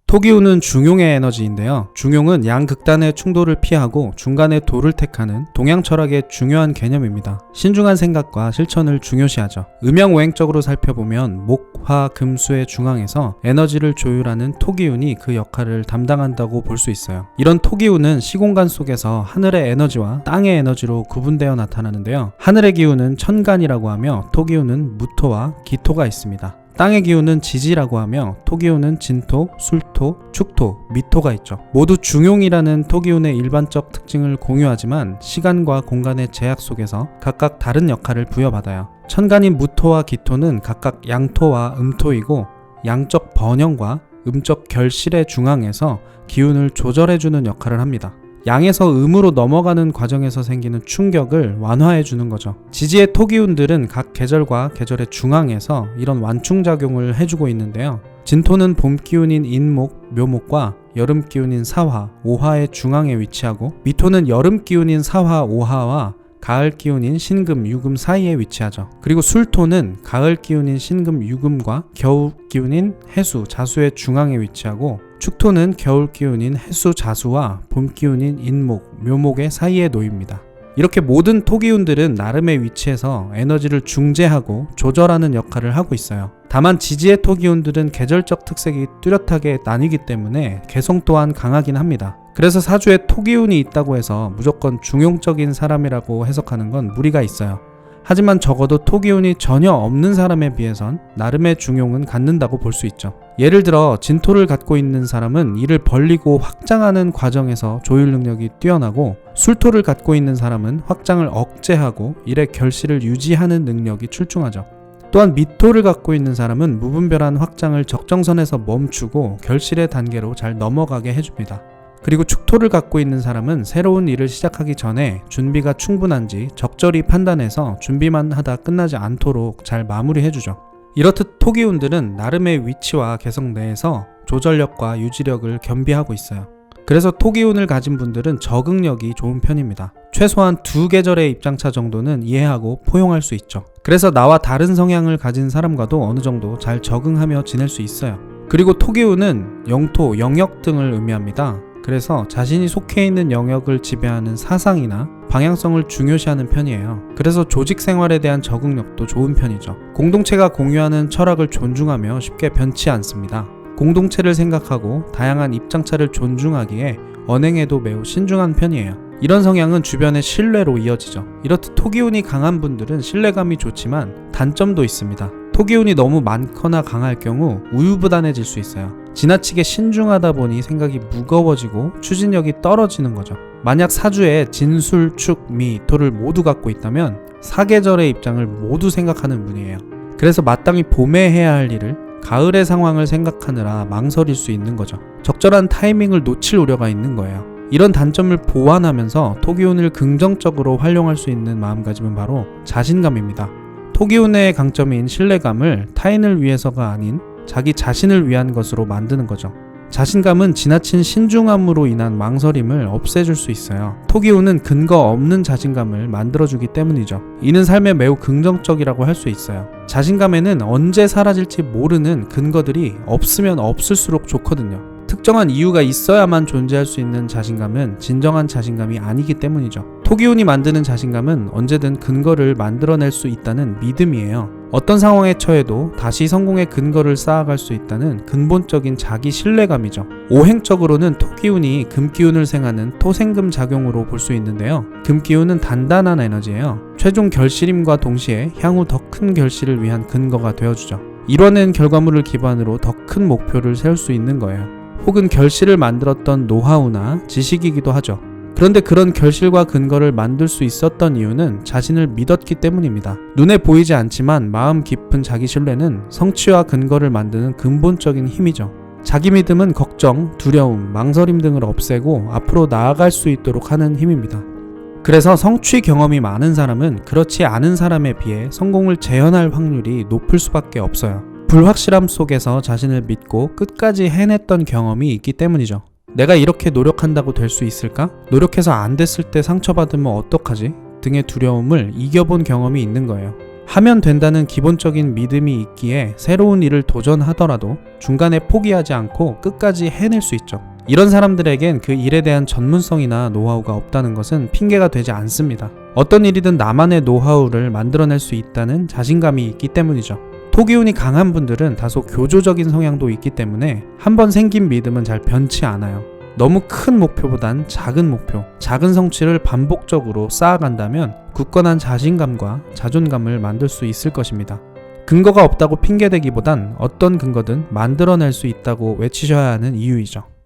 토기운은 중용의 에너지인데요. 중용은 양극단의 충돌을 피하고 중간의 도를 택하는 동양 철학의 중요한 개념입니다. 신중한 생각과 실천을 중요시하죠. 음양오행적으로 살펴보면 목, 화, 금, 수의 중앙에서 에너지를 조율하는 토기운이 그 역할을 담당한다고 볼 수 있어요. 이런 토기운은 시공간 속에서 하늘의 에너지와 땅의 에너지로 구분되어 나타나는데요. 하늘의 기운은 천간이라고 하며 토기운은 무토와 기토가 있습니다. 땅의 기운은 지지라고 하며 토기운은 진토, 술토, 축토, 미토가 있죠. 모두 중용이라는 토기운의 일반적 특징을 공유하지만 시간과 공간의 제약 속에서 각각 다른 역할을 부여받아요. 천간인 무토와 기토는 각각 양토와 음토이고 양적 번영과 음적 결실의 중앙에서 기운을 조절해주는 역할을 합니다. 양에서 음으로 넘어가는 과정에서 생기는 충격을 완화해 주는 거죠. 지지의 토기운들은 각 계절과 계절의 중앙에서 이런 완충작용을 해주고 있는데요. 진토는 봄 기운인 인목, 묘목과 여름 기운인 사화, 오화의 중앙에 위치하고 미토는 여름 기운인 사화, 오화와 가을 기운인 신금, 유금 사이에 위치하죠. 그리고 술토는 가을 기운인 신금, 유금과 겨울 기운인 해수, 자수의 중앙에 위치하고 축토는 겨울 기운인 해수, 자수와 봄 기운인 인목, 묘목의 사이에 놓입니다. 이렇게 모든 토기운들은 나름의 위치에서 에너지를 중재하고 조절하는 역할을 하고 있어요. 다만 지지의 토기운들은 계절적 특색이 뚜렷하게 나뉘기 때문에 개성 또한 강하긴 합니다. 그래서 사주에 토기운이 있다고 해서 무조건 중용적인 사람이라고 해석하는 건 무리가 있어요. 하지만 적어도 토기운이 전혀 없는 사람에 비해선 나름의 중용은 갖는다고 볼 수 있죠. 예를 들어 진토를 갖고 있는 사람은 이를 벌리고 확장하는 과정에서 조율 능력이 뛰어나고 술토를 갖고 있는 사람은 확장을 억제하고 일의 결실을 유지하는 능력이 출중하죠. 또한 미토를 갖고 있는 사람은 무분별한 확장을 적정선에서 멈추고 결실의 단계로 잘 넘어가게 해줍니다. 그리고 축토를 갖고 있는 사람은 새로운 일을 시작하기 전에 준비가 충분한지 적절히 판단해서 준비만 하다 끝나지 않도록 잘 마무리해주죠. 이렇듯 토기운들은 나름의 위치와 개성 내에서 조절력과 유지력을 겸비하고 있어요. 그래서 토기운을 가진 분들은 적응력이 좋은 편입니다. 최소한 2계절의 입장차 정도는 이해하고 포용할 수 있죠. 그래서 나와 다른 성향을 가진 사람과도 어느 정도 잘 적응하며 지낼 수 있어요. 그리고 토기운은 영토, 영역 등을 의미합니다. 그래서 자신이 속해 있는 영역을 지배하는 사상이나 방향성을 중요시하는 편이에요. 그래서 조직 생활에 대한 적응력도 좋은 편이죠. 공동체가 공유하는 철학을 존중하며 쉽게 변치 않습니다. 공동체를 생각하고 다양한 입장차를 존중하기에 언행에도 매우 신중한 편이에요. 이런 성향은 주변의 신뢰로 이어지죠. 이렇듯 토기운이 강한 분들은 신뢰감이 좋지만 단점도 있습니다. 토기운이 너무 많거나 강할 경우 우유부단해질 수 있어요. 지나치게 신중하다 보니 생각이 무거워지고 추진력이 떨어지는 거죠. 만약 사주에 진, 술, 축, 미, 토를 모두 갖고 있다면 사계절의 입장을 모두 생각하는 분이에요. 그래서 마땅히 봄에 해야 할 일을 가을의 상황을 생각하느라 망설일 수 있는 거죠. 적절한 타이밍을 놓칠 우려가 있는 거예요. 이런 단점을 보완하면서 토기운을 긍정적으로 활용할 수 있는 마음가짐은 바로 자신감입니다. 토기운의 강점인 신뢰감을 타인을 위해서가 아닌 자기 자신을 위한 것으로 만드는 거죠. 자신감은 지나친 신중함으로 인한 망설임을 없애줄 수 있어요. 토기운은 근거 없는 자신감을 만들어주기 때문이죠. 이는 삶에 매우 긍정적이라고 할 수 있어요. 자신감에는 언제 사라질지 모르는 근거들이 없으면 없을수록 좋거든요. 특정한 이유가 있어야만 존재할 수 있는 자신감은 진정한 자신감이 아니기 때문이죠. 토기운이 만드는 자신감은 언제든 근거를 만들어낼 수 있다는 믿음이에요. 어떤 상황에 처해도 다시 성공의 근거를 쌓아갈 수 있다는 근본적인 자기 신뢰감이죠. 오행적으로는 토기운이 금기운을 생하는 토생금 작용으로 볼 수 있는데요. 금기운은 단단한 에너지예요. 최종 결실임과 동시에 향후 더 큰 결실을 위한 근거가 되어주죠. 이뤄낸 결과물을 기반으로 더 큰 목표를 세울 수 있는 거예요. 혹은 결실을 만들었던 노하우나 지식이기도 하죠. 그런데 그런 결실과 근거를 만들 수 있었던 이유는 자신을 믿었기 때문입니다. 눈에 보이지 않지만 마음 깊은 자기 신뢰는 성취와 근거를 만드는 근본적인 힘이죠. 자기 믿음은 걱정, 두려움, 망설임 등을 없애고 앞으로 나아갈 수 있도록 하는 힘입니다. 그래서 성취 경험이 많은 사람은 그렇지 않은 사람에 비해 성공을 재현할 확률이 높을 수밖에 없어요. 불확실함 속에서 자신을 믿고 끝까지 해냈던 경험이 있기 때문이죠. 내가 이렇게 노력한다고 될 수 있을까? 노력해서 안 됐을 때 상처받으면 어떡하지? 등의 두려움을 이겨본 경험이 있는 거예요. 하면 된다는 기본적인 믿음이 있기에 새로운 일을 도전하더라도 중간에 포기하지 않고 끝까지 해낼 수 있죠. 이런 사람들에겐 그 일에 대한 전문성이나 노하우가 없다는 것은 핑계가 되지 않습니다. 어떤 일이든 나만의 노하우를 만들어낼 수 있다는 자신감이 있기 때문이죠. 토기운이 강한 분들은 다소 교조적인 성향도 있기 때문에 한번 생긴 믿음은 잘 변치 않아요. 너무 큰 목표보단 작은 목표, 작은 성취를 반복적으로 쌓아간다면 굳건한 자신감과 자존감을 만들 수 있을 것입니다. 근거가 없다고 핑계대기보단 어떤 근거든 만들어낼 수 있다고 외치셔야 하는 이유이죠.